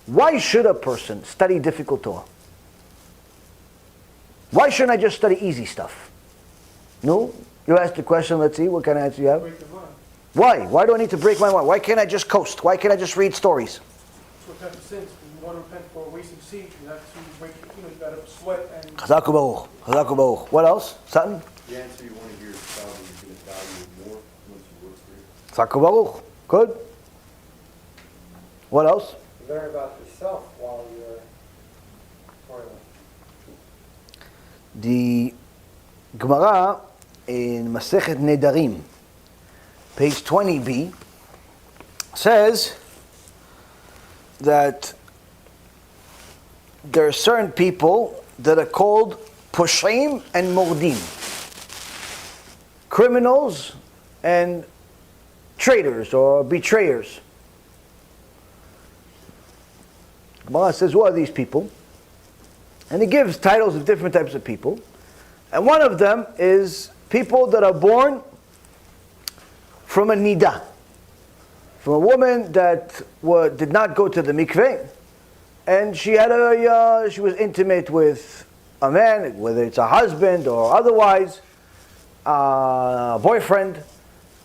Why should a person study difficult Torah? Why shouldn't I just study easy stuff? No? You asked the question, let's see, what kind of answer you have? Why? Why do I need to break my mind? Why can't I just coast? Why can't I just read stories? So repent of sins. You want to repent for wasting seed. You have to break, you got to sweat and... Chazaku Baruch. Chazaku Baruch. What else? Sutton? The answer you want to hear is probably you're going to value more once you work for it. Chazaku Baruch. Good. What else? You learn about yourself while you're toiling. The Gemara in Masechet Nedarim, page 20b, says that there are certain people that are called Poshim and Mordim, criminals and traitors or betrayers. Gemara says, who are these people? And he gives titles of different types of people. And one of them is people that are born from a nida, from a woman that did not go to the mikveh, and she was intimate with a man, whether it's a husband or otherwise, a boyfriend,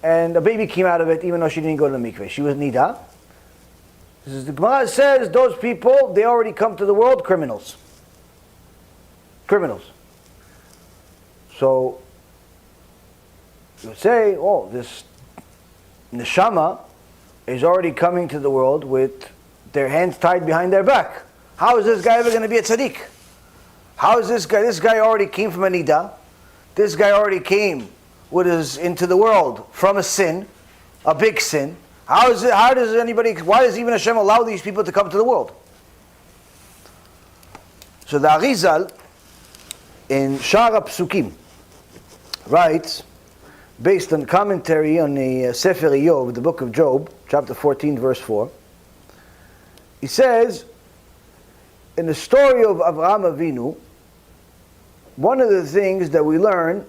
and a baby came out of it even though she didn't go to the mikveh. She was nida. The Gemara says those people, they already come to the world criminals. Criminals. So, you would say, oh, this neshama is already coming to the world with their hands tied behind their back. How is this guy ever going to be a tzaddik? How is this guy? This guy already came from a nida. This guy already came into the world from a sin, a big sin. Why does even Hashem allow these people to come to the world? So the Arizal in Shara Psukim writes, based on commentary on the Sefer Yov, the book of Job, chapter 14, verse 4, he says, in the story of Avraham Avinu, one of the things that we learn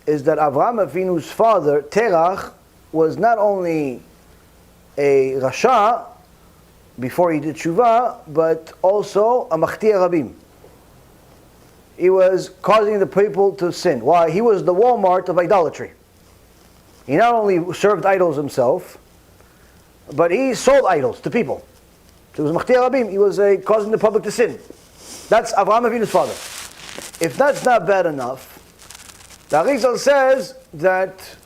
is that Avraham Avinu's father, Terach, was not only a Rasha before he did TeShuva, but also a Machtir Rabim. He was causing the people to sin. Why? He was the Walmart of idolatry. He not only served idols himself, but he sold idols to people. So he was Machtir Rabim. He was causing the public to sin. That's Avraham Avinu's father. If that's not bad enough, the Arizal says that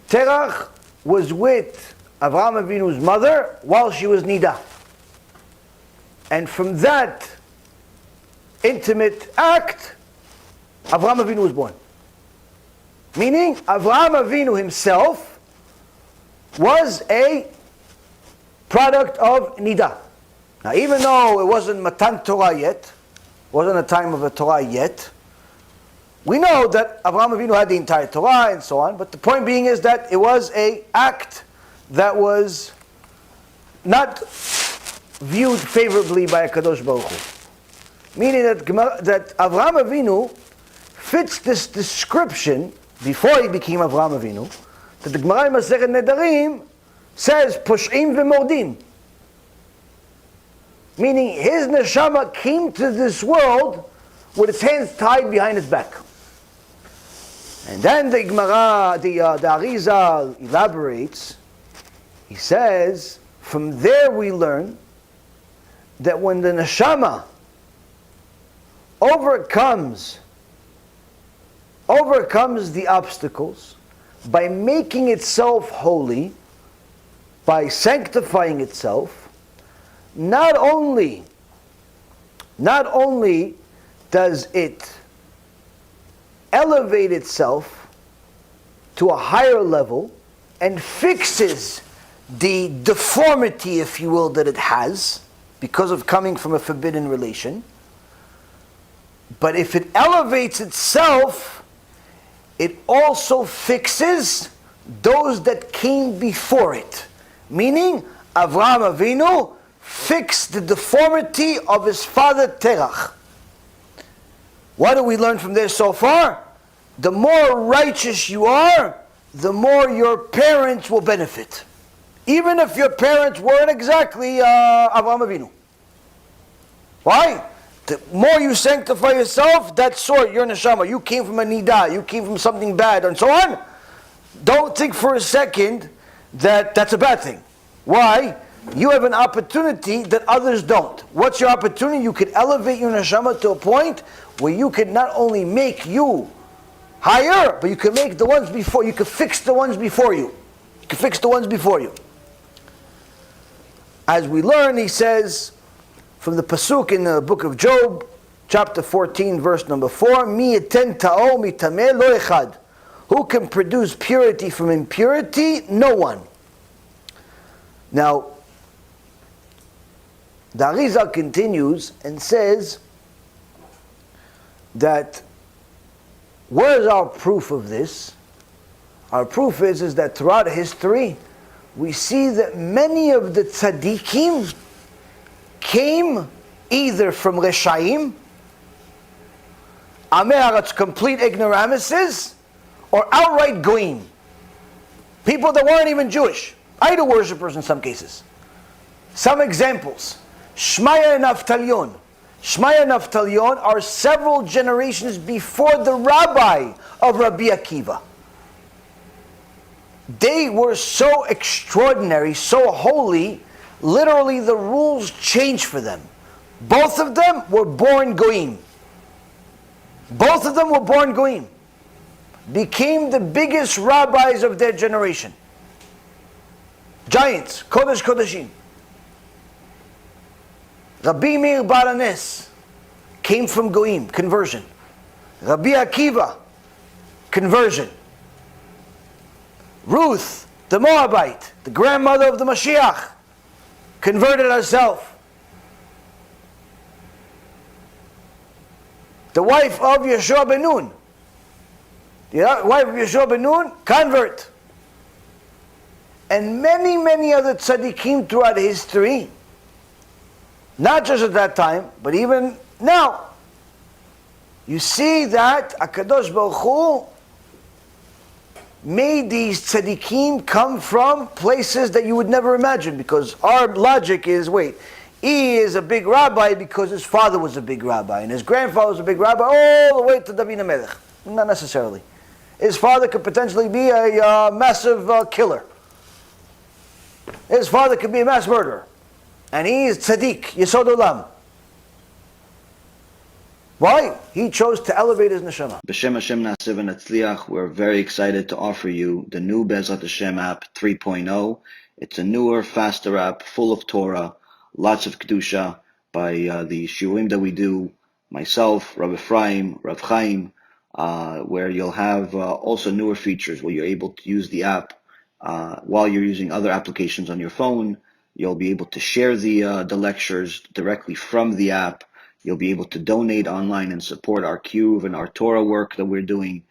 Terach was with Avraham Avinu's mother while she was nida. And from that intimate act, Avraham Avinu was born. Meaning, Avraham Avinu himself was a product of nida. Now, even though it wasn't Matan Torah yet, wasn't a time of a Torah yet, we know that Avraham Avinu had the entire Torah and so on, but the point being is that it was an act that was not viewed favorably by HaKadosh Baruch Hu. Meaning that Avraham Avinu fits this description, before he became Avraham Avinu, that the Gemara in Masechet Nedarim says, Posh'im v'mordim. Meaning his neshama came to this world with its hands tied behind its back. And then the Gemara, the Arizal elaborates. He says, from there we learn that when the neshama overcomes the obstacles by making itself holy, by sanctifying itself, not only does it elevate itself to a higher level and fixes the deformity, if you will, that it has because of coming from a forbidden relation, but if it elevates itself, it also fixes those that came before it. Meaning, Avraham Avinu fixed the deformity of his father Terach. What do we learn from this so far? The more righteous you are, the more your parents will benefit. even if your parents weren't exactly Avraham Avinu. Why? The more you sanctify yourself, that sort, your neshama, you came from a nida, you came from something bad, and so on. Don't think for a second that that's a bad thing. Why? You have an opportunity that others don't. What's your opportunity? You could elevate your neshama to a point where you could not only make you higher, but you can make the ones before, you can fix the ones before you. You can fix the ones before you. As we learn, he says, from the pasuk in the book of Job, chapter 14, verse number 4, Mi eten ta'o mitameh lo echad. Who can produce purity from impurity? No one. Now, the Arizal continues and says that, where is our proof of this? Our proof is that throughout history, we see that many of the tzaddikim came either from Reshaim, Amei Haaretz, complete ignoramuses, or outright goyim. People that weren't even Jewish. Idol worshippers in some cases. Some examples. Shmaya and Naftalion. Shmaya and Naftalion are several generations before the rabbi of Rabbi Akiva. They were so extraordinary, so holy, literally the rules changed for them. Both of them were born goyim. Both of them were born goyim. Became the biggest rabbis of their generation. Giants, Kodesh Kodeshim. Rabbi Meir Baranes came from goyim, conversion. Rabbi Akiva, conversion. Ruth, the Moabite, the grandmother of the Mashiach, converted herself. The wife of Yeshua ben Nun, the wife of Yeshua ben Nun, convert. And many, many other tzaddikim throughout history, not just at that time, but even now. You see that HaKadosh Baruch Hu made these tzaddikim come from places that you would never imagine, because our logic is, wait, he is a big rabbi because his father was a big rabbi, and his grandfather was a big rabbi all the way to David HaMelech. Not necessarily. His father could potentially be a massive killer. His father could be a mass murderer. And he is tzaddik, Yesod Olam. Why? He chose to elevate his neshama. B'Shem Hashem Na'aseh v'Natzliach, we're very excited to offer you the new BeEzrat HaShem app 3.0. It's a newer, faster app, full of Torah, lots of Kedusha by the shiurim that we do, myself, Rav Ephraim, Rav Chaim, where you'll have also newer features where you're able to use the app while you're using other applications on your phone. You'll be able to share the lectures directly from the app. You'll be able to donate online and support our Cube and our Torah work that we're doing.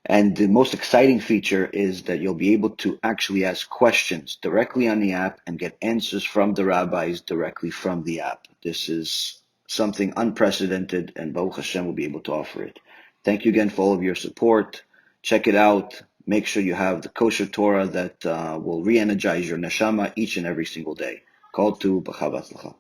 And the most exciting feature is that you'll be able to actually ask questions directly on the app and get answers from the rabbis directly from the app. This is something unprecedented, and Baruch Hashem will be able to offer it. Thank you again for all of your support. Check it out. Make sure you have the kosher Torah that will re-energize your neshama each and every single day. Call to B'chava Tzlacha.